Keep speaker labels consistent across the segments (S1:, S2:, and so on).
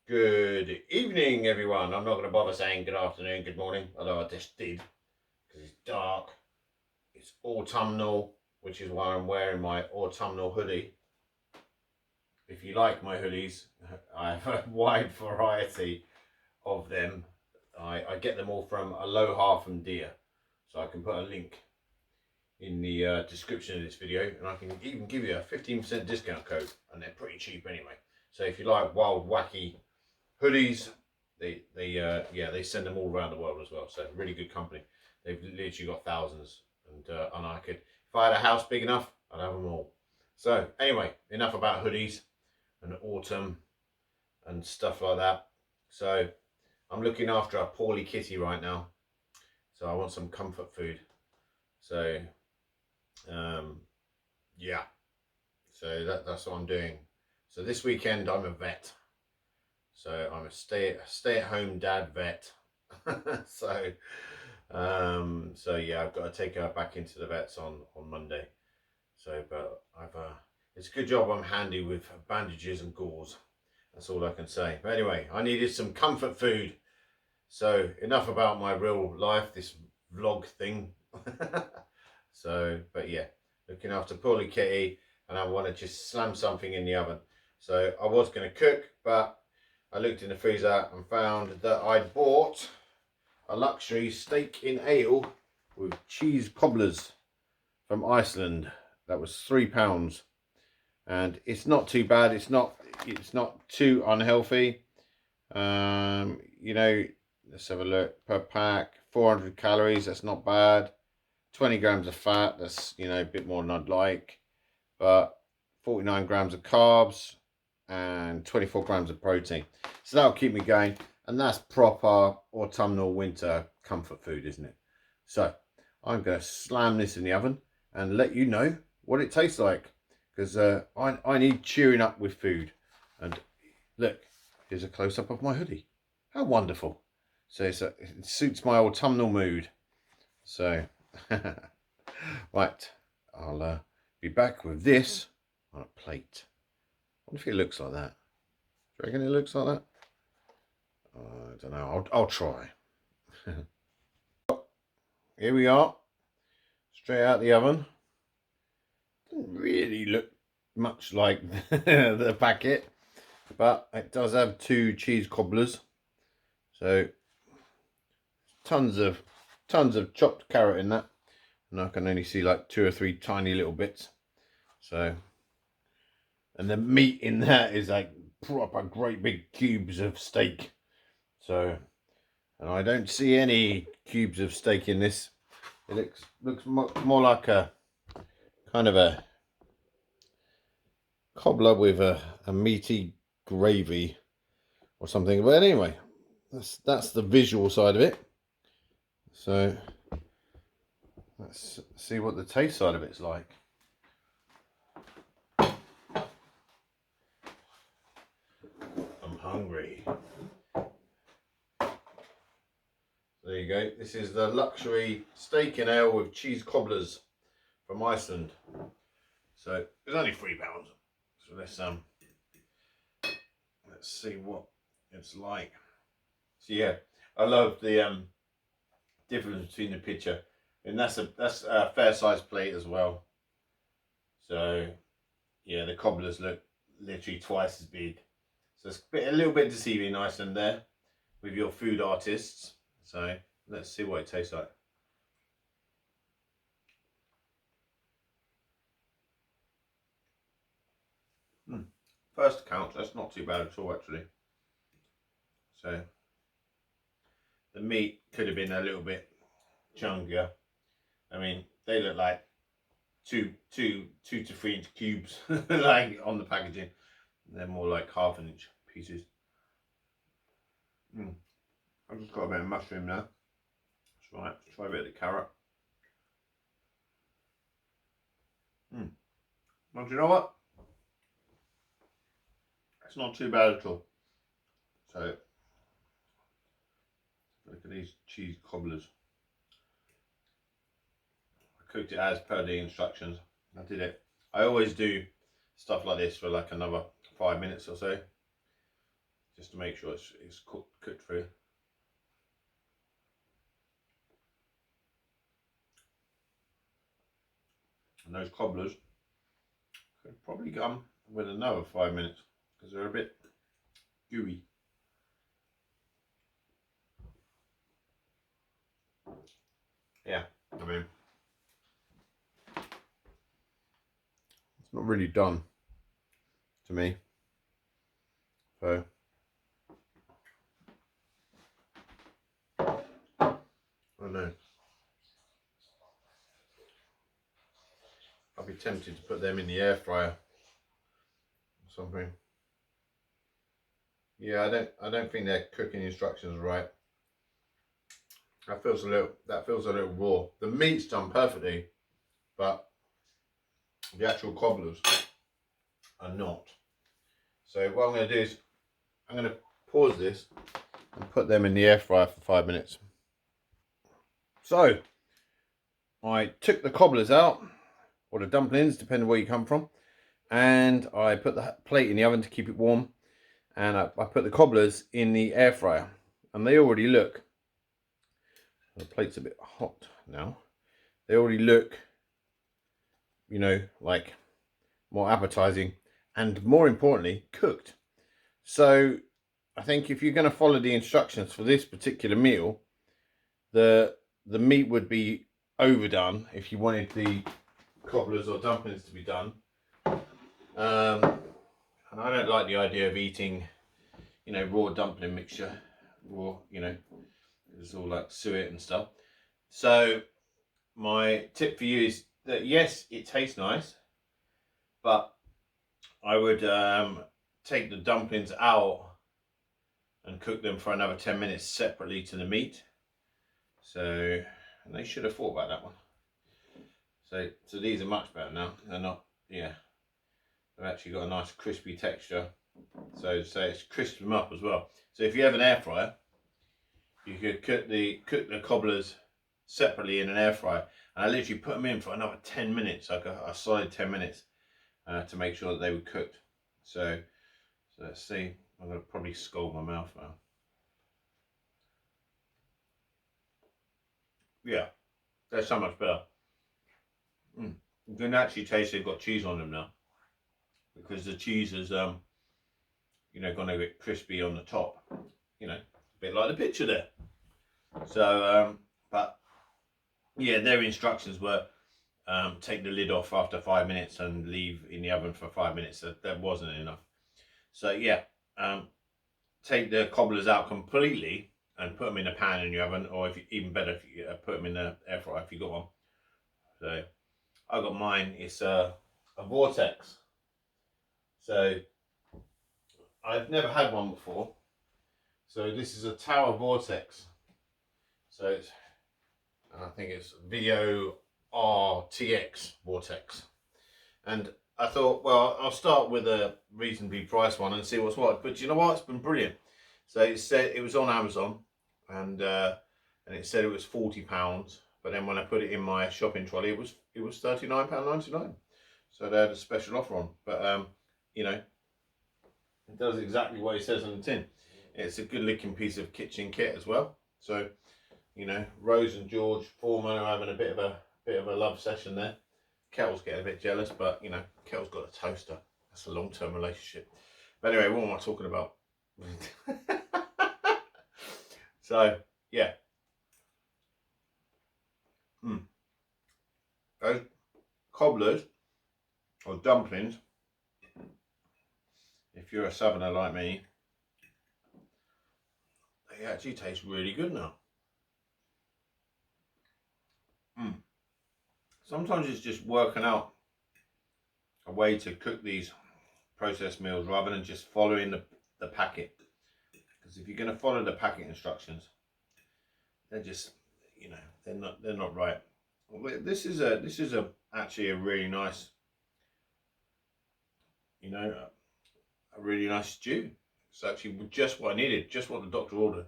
S1: Good evening, everyone. I'm not going to bother saying good afternoon, good morning, although I just did because it's dark. It's autumnal, which is why I'm wearing my autumnal hoodie. If you like my hoodies, I have a wide variety of them. I get them all from Aloha from Deer, so I can put a link in the description of this video, and I can even give you a 15% discount code, and they're pretty cheap anyway. So if you like wild, wacky hoodies, they send them all around the world as well. So really good company. They've literally got thousands, and I could, if I had a house big enough, I'd have them all. So anyway, enough about hoodies and autumn and stuff like that. So I'm looking after a poorly kitty right now. So I want some comfort food. So yeah. So that's what I'm doing. So this weekend I'm a vet. So I'm a stay at home dad vet. So yeah, I've got to take her back into the vets on Monday. So, but it's a good job I'm handy with bandages and gauze. That's all I can say. But anyway, I needed some comfort food. So enough about my real life, this vlog thing. So, but yeah, looking after poorly kitty, and I want to just slam something in the oven. So I was going to cook, but I looked in the freezer and found that I'd bought a luxury steak in ale with cheese cobblers from Iceland. That was £3, and it's not too bad. It's not too unhealthy. You know, let's have a look. Per pack, 400 calories. That's not bad. 20 grams of fat. That's, you know, a bit more than I'd like, but 49 grams of carbs and 24 grams of protein. So that'll keep me going. And that's proper autumnal winter comfort food, isn't it? So I'm going to slam this in the oven and let you know what it tastes like, because I need cheering up with food. And look, here's a close-up of my hoodie. How wonderful. So it suits my autumnal mood. So right, I'll be back with this on a plate. I wonder if it looks like that. Do you reckon it looks like that? I don't know. I'll try. Here we are, straight out the oven. Doesn't really look much like the packet, but it does have 2 cheese cobblers. So tons of chopped carrot in that, and I can only see like 2 or 3 tiny little bits. So, and the meat in that is like proper great big cubes of steak. So, and I don't see any cubes of steak in this. It looks more like a kind of a cobbler with a meaty gravy or something. But anyway, that's the visual side of it. So let's see what the taste side of it's like. I'm hungry. There you go. This is the luxury steak and ale with cheese cobblers from Iceland. So it's only £3. So let's see what it's like. So yeah, I love the difference between the picture, and that's a fair sized plate as well. So yeah, the cobblers look literally twice as big. So it's a little bit deceiving in Iceland there with your food artists. So let's see what it tastes like. First count, that's not too bad at all actually. So the meat could have been a little bit chunkier. I mean, they look like two to 3 inch cubes, like on the packaging. They're more like ½ inch pieces. I've just got a bit of mushroom now. That's right. Try a bit of the carrot. Well, do you know what? It's not too bad at all. So look at these cheese cobblers. I cooked it as per the instructions. I did it. I always do stuff like this for like another 5 minutes or so, just to make sure it's cooked through. And those cobblers could probably come with another 5 minutes because they're a bit gooey. Yeah, I mean, it's not really done to me. So, I don't know. I'll be tempted to put them in the air fryer or something. Yeah, I don't think their cooking instructions are right. That feels a little raw. The meat's done perfectly, but the actual cobblers are not. So what I'm going to do is I'm going to pause this and put them in the air fryer for 5 minutes. So I took the cobblers out, or the dumplings, depending where you come from, and I put the plate in the oven to keep it warm, and I put the cobblers in the air fryer, and they already look, the plate's a bit hot now, they already look, you know, like more appetizing and more importantly cooked. So I think if you're going to follow the instructions for this particular meal, the meat would be overdone if you wanted the cobblers or dumplings to be done. And I don't like the idea of eating, you know, raw dumpling mixture, raw, you know, it's all like suet and stuff. So my tip for you is that yes, it tastes nice, but I would take the dumplings out and cook them for another 10 minutes separately to the meat. So, and they should have thought about that one. So these are much better now. They're not, yeah, they've actually got a nice crispy texture. So it's crisped them up as well. So if you have an air fryer, you could cook the cobblers separately in an air fryer, and I literally put them in for another 10 minutes, like a solid 10 minutes, to make sure that they were cooked. So let's see. I'm gonna probably scald my mouth now. Yeah, they're so much better. You can actually taste they've got cheese on them now, because the cheese is you know, gonna get crispy on the top, you know, a bit like the picture there. So but yeah, their instructions were take the lid off after 5 minutes and leave in the oven for 5 minutes. That wasn't enough. So yeah, take the cobblers out completely and put them in a pan in your oven, or if you, even better, if you put them in the air fryer if you got one. So I got mine. It's a vortex. So I've never had one before. So this is a tower vortex. So it's, I think it's VORTX vortex. And I thought, well, I'll start with a reasonably priced one and see what's what. But you know what? It's been brilliant. So it said it was on Amazon, and it said it was £40. But then when I put it in my shopping trolley, it was £39.99. So they had a special offer on. But you know, it does exactly what it says on the tin. It's a good looking piece of kitchen kit as well. So, you know, Rose and George Foreman are having a bit of a love session there. Kettle's getting a bit jealous, but you know, Kettle's got a toaster. That's a long-term relationship. But anyway, what am I talking about? So yeah, those cobblers or dumplings, if you're a southerner like me, they actually taste really good now. Sometimes it's just working out a way to cook these processed meals rather than just following the packet. Because if you're going to follow the packet instructions, they're just, you know, they're not right. This is actually a really nice, you know, a really nice stew. It's actually just what I needed, just what the doctor ordered.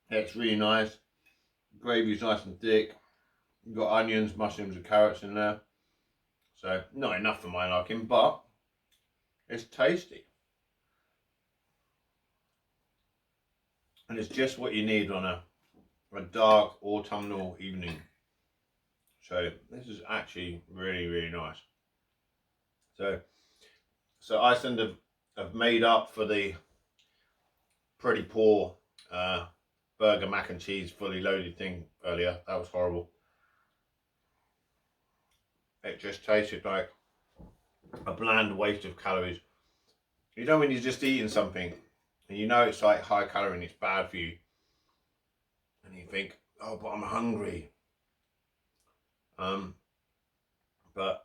S1: Yeah, it's really nice. Gravy's nice and thick. You've got onions, mushrooms and carrots in there. So not enough for my liking, but it's tasty. And it's just what you need on a dark autumnal evening. So this is actually really, really nice. So Iceland have made up for the pretty poor burger mac and cheese fully loaded thing earlier. That was horrible. It just tasted like a bland waste of calories. You know when you're just eating something and you know it's like high calorie and it's bad for you, and you think, oh, but I'm hungry. But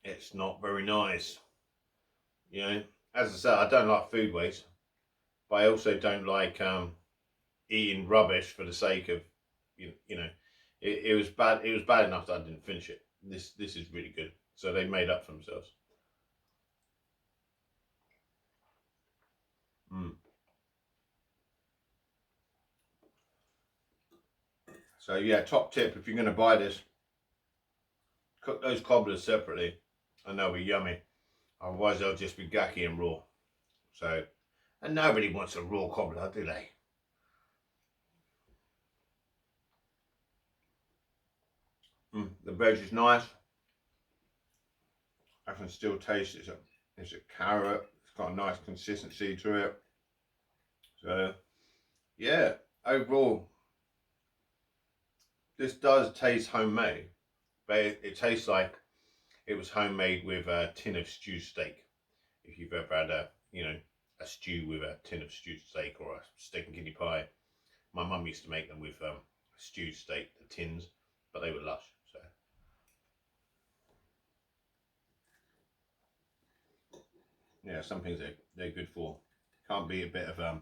S1: it's not very nice. You know, as I said, I don't like food waste, but I also don't like eating rubbish for the sake of, you know, it was bad. It was bad enough that I didn't finish it. This is really good. So they made up for themselves. So yeah, top tip, if you're going to buy this, cook those cobblers separately and they'll be yummy. Otherwise they'll just be gacky and raw. So, and nobody wants a raw cobbler, do they? The veg is nice. I can still taste it's a carrot. It's got a nice consistency to it. So yeah, overall this does taste homemade, but it tastes like it was homemade with a tin of stewed steak. If you've ever had a stew with a tin of stewed steak or a steak and kidney pie, my mum used to make them with stewed steak, the tins, but they were lush. So yeah, some things they're good for. Can't beat a bit of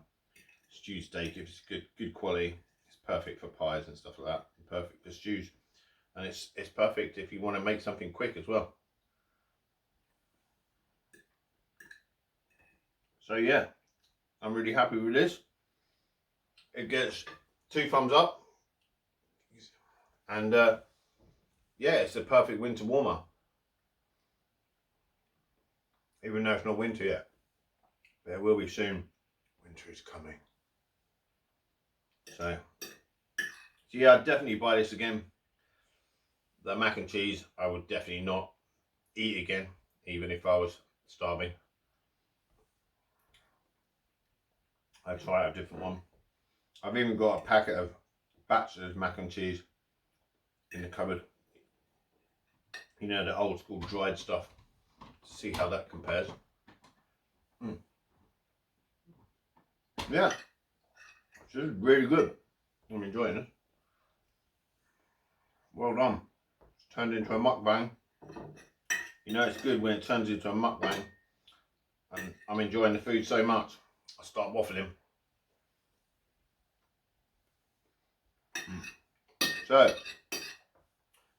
S1: stewed steak if it's good quality. It's perfect for pies and stuff like that. Perfect for stews, and it's perfect if you want to make something quick as well. So yeah, I'm really happy with this. It gets 2 thumbs up, and yeah, it's a perfect winter warmer. Even though it's not winter yet, there will be soon. Winter is coming. So yeah, I'd definitely buy this again. The mac and cheese, I would definitely not eat again, even if I was starving. I'd try a different one. I've even got a packet of Bachelor's mac and cheese in the cupboard. You know, the old school dried stuff. To see how that compares. Yeah, this is really good. I'm enjoying it. Well done. It's turned into a mukbang. You know it's good when it turns into a mukbang, and I'm enjoying the food so much, I start waffling. So,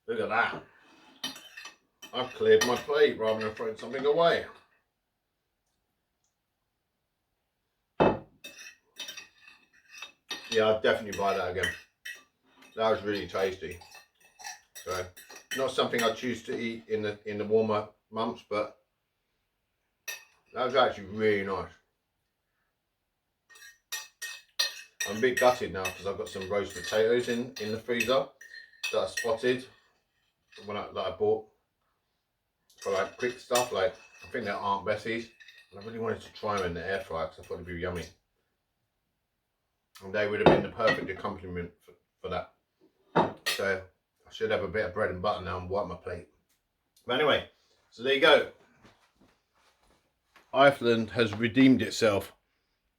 S1: look at that. I've cleared my plate rather than throwing something away. Yeah, I'd definitely buy that again. That was really tasty. So, not something I choose to eat in the warmer months, but that was actually really nice. I'm a bit gutted now because I've got some roast potatoes in the freezer that I spotted that I bought for like quick stuff. Like, I think they're Aunt Bessie's, and I really wanted to try them in the air fryer because I thought they'd be yummy. And they would have been the perfect accompaniment for that. So I should have a bit of bread and butter now and wipe my plate. But anyway, so there you go. Iceland has redeemed itself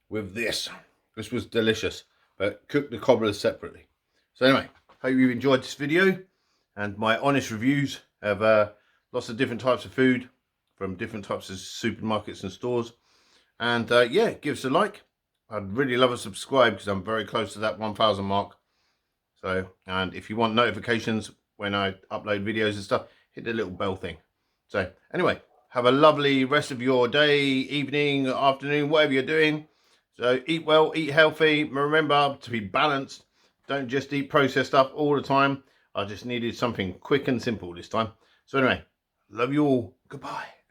S1: with this. This was delicious, but cook the cobblers separately. So anyway, hope you enjoyed this video and my honest reviews of lots of different types of food from different types of supermarkets and stores. And yeah, give us a like. I'd really love a subscribe because I'm very close to that 1,000 mark. So, and if you want notifications when I upload videos and stuff, hit the little bell thing. So anyway, have a lovely rest of your day, evening, afternoon, whatever you're doing. So eat well, eat healthy. Remember to be balanced. Don't just eat processed stuff all the time. I just needed something quick and simple this time. So anyway,
S2: Love you all. Goodbye.